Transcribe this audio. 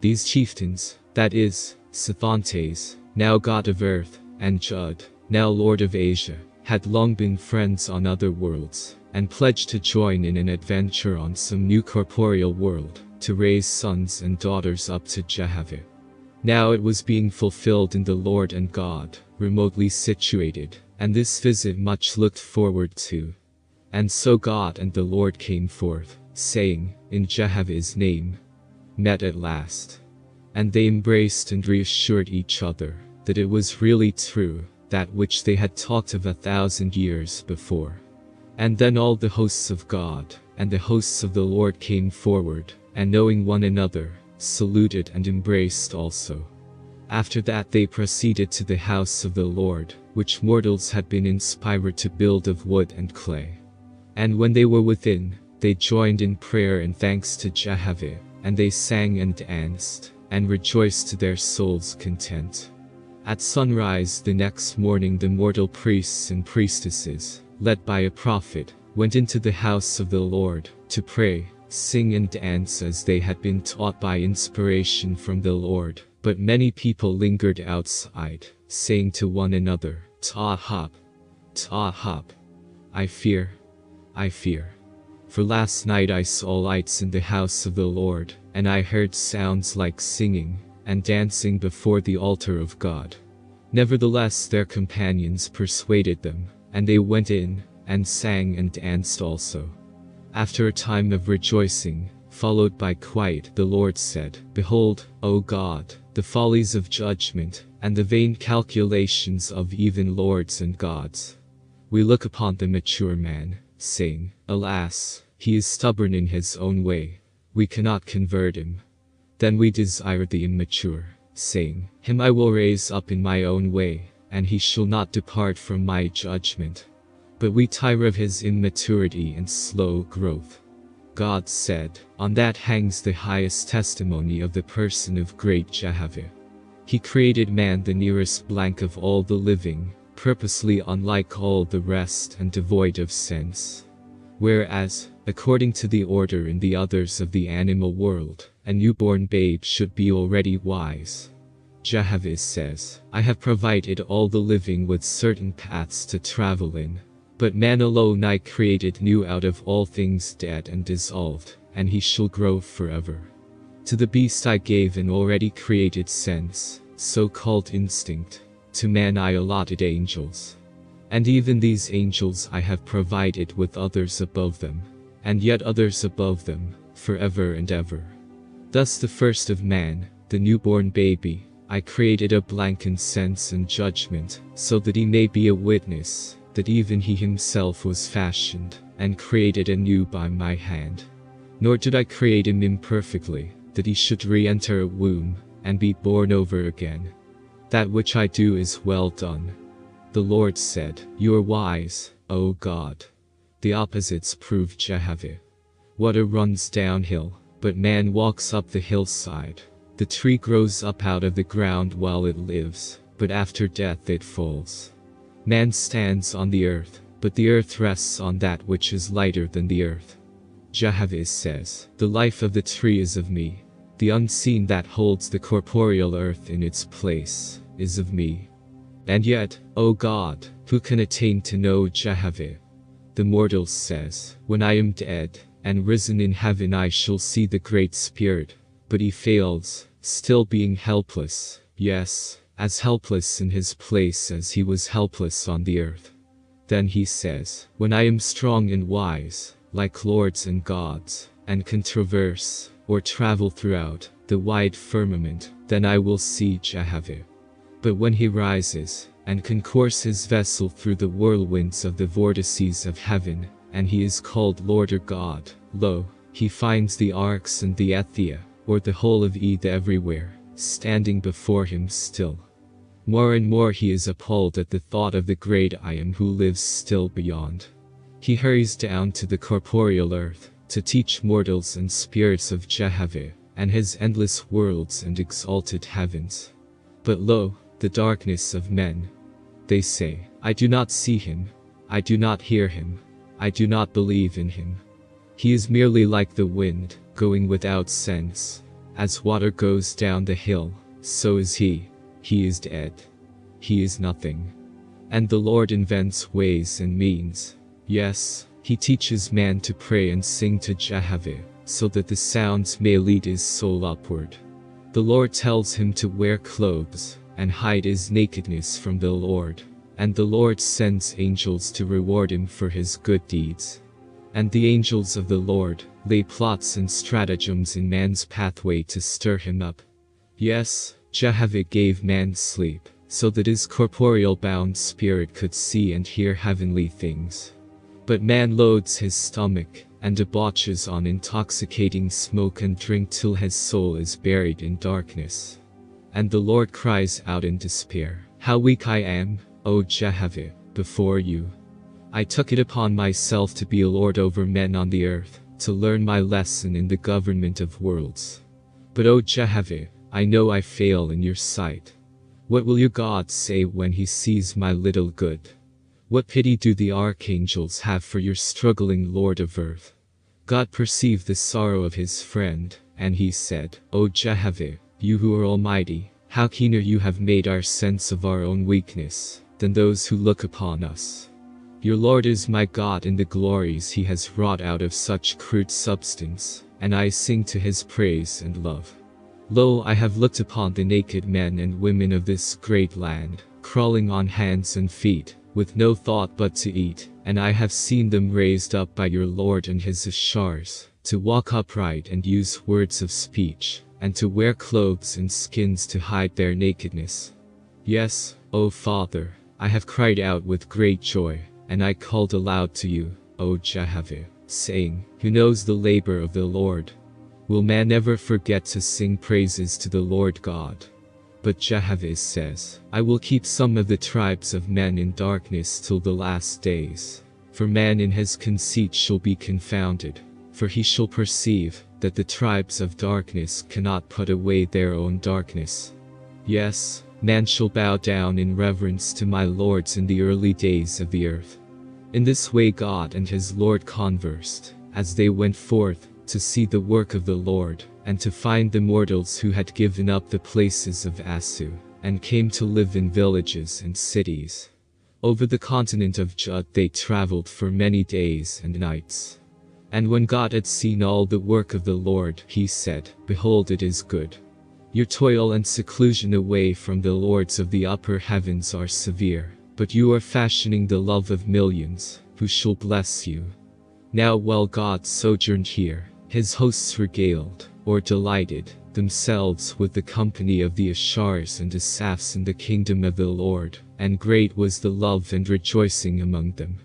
These chieftains, that is, Sethantes, now god of earth, and Jud, now Lord of Asia, had long been friends on other worlds, and pledged to join in an adventure on some new corporeal world, to raise sons and daughters up to Jehovah. Now it was being fulfilled in the Lord and God, remotely situated, and this visit much looked forward to. And so God and the Lord came forth, saying, in Jehovah's name, met at last. And they embraced and reassured each other, that it was really true, that which they had talked of 1,000 years before. And then all the hosts of God, and the hosts of the Lord came forward, and knowing one another, saluted and embraced also. After that they proceeded to the house of the Lord, which mortals had been inspired to build of wood and clay. And when they were within, they joined in prayer and thanks to Jehovah, and they sang and danced, and rejoiced to their souls' content. At sunrise the next morning the mortal priests and priestesses, led by a prophet, went into the house of the Lord, to pray, sing and dance as they had been taught by inspiration from the Lord. But many people lingered outside, saying to one another, "Tahap, Tahap, I fear, I fear. For last night I saw lights in the house of the Lord, and I heard sounds like singing and dancing before the altar of God." Nevertheless their companions persuaded them, and they went in, and sang and danced also. After a time of rejoicing, followed by quiet, the Lord said, "Behold, O God, the follies of judgment, and the vain calculations of even lords and gods. We look upon the mature man, saying, Alas, he is stubborn in his own way, we cannot convert him. Then we desire the immature, saying, Him I will raise up in my own way, and he shall not depart from my judgment. But we tire of his immaturity and slow growth." God said, "On that hangs the highest testimony of the person of great Jehovah. He created man the nearest blank of all the living, purposely unlike all the rest and devoid of sense. Whereas, according to the order in the others of the animal world, a newborn babe should be already wise. Jehovah says, I have provided all the living with certain paths to travel in. But man alone I created new out of all things dead and dissolved, and he shall grow forever. To the beast I gave an already created sense, so-called instinct. To man I allotted angels. And even these angels I have provided with others above them, and yet others above them, forever and ever. Thus the first of man, the newborn baby, I created a blank in sense and judgment, so that he may be a witness, that even he himself was fashioned, and created anew by my hand. Nor did I create him imperfectly, that he should re-enter a womb, and be born over again. That which I do is well done." The Lord said, "You are wise, O God." The opposites prove Jehovah. Water runs downhill, but man walks up the hillside. The tree grows up out of the ground while it lives, but after death it falls. Man stands on the earth, but the earth rests on that which is lighter than the earth. Jehovah says, "The life of the tree is of me. The unseen that holds the corporeal earth in its place is of me. And yet, O God, who can attain to know Jehovah?" The mortal says, "When I am dead, and risen in heaven I shall see the Great Spirit," but he fails, still being helpless, yes, as helpless in his place as he was helpless on the earth. Then he says, "When I am strong and wise, like lords and gods, and can traverse, or travel throughout, the wide firmament, then I will see Jehovah." But when he rises, and can course his vessel through the whirlwinds of the vortices of heaven, and he is called Lord or God, lo, he finds the arcs and the Ethia, or the whole of Eve everywhere, standing before him still. More and more he is appalled at the thought of the great I Am who lives still beyond. He hurries down to the corporeal earth, to teach mortals and spirits of Jehovah, and his endless worlds and exalted heavens. But lo, the darkness of men. They say, "I do not see him, I do not hear him, I do not believe in him. He is merely like the wind, going without sense." As water goes down the hill, so is he. He is dead. He is nothing. And the Lord invents ways and means. Yes, he teaches man to pray and sing to Jehovah, so that the sounds may lead his soul upward. The Lord tells him to wear clothes, and hide his nakedness from the Lord. And the Lord sends angels to reward him for his good deeds. And the angels of the Lord lay plots and stratagems in man's pathway to stir him up. Yes, Jehovah gave man sleep, so that his corporeal bound spirit could see and hear heavenly things. But man loads his stomach, and debauches on intoxicating smoke and drink till his soul is buried in darkness. And the Lord cries out in despair, "How weak I am, O Jehovah, before you. I took it upon myself to be a lord over men on the earth, to learn my lesson in the government of worlds. But O Jehovah, I know I fail in your sight. What will your God say when he sees my little good? What pity do the archangels have for your struggling Lord of earth?" God perceived the sorrow of his friend, and he said, "O Jehovah, you who are almighty, how keener you have made our sense of our own weakness than those who look upon us. Your Lord is my God in the glories he has wrought out of such crude substance, and I sing to his praise and love. Lo, I have looked upon the naked men and women of this great land, crawling on hands and feet, with no thought but to eat, and I have seen them raised up by your Lord and his Ashars, to walk upright and use words of speech, and to wear clothes and skins to hide their nakedness. Yes, O Father, I have cried out with great joy, and I called aloud to you, O Jehovah, saying, Who knows the labor of the Lord? Will man ever forget to sing praises to the Lord God? But Jehovah says, I will keep some of the tribes of men in darkness till the last days. For man in his conceit shall be confounded, for he shall perceive that the tribes of darkness cannot put away their own darkness. Yes, man shall bow down in reverence to my lords in the early days of the earth. In this way God and his Lord conversed, as they went forth to see the work of the Lord, and to find the mortals who had given up the places of Oahspe, and came to live in villages and cities. Over the continent of Jud they traveled for many days and nights. And when God had seen all the work of the Lord, he said, Behold, it is good. Your toil and seclusion away from the lords of the upper heavens are severe, but you are fashioning the love of millions, who shall bless you. Now while God sojourned here, his hosts regaled, or delighted, themselves with the company of the Ashars and Asaphs in the kingdom of the Lord, and great was the love and rejoicing among them.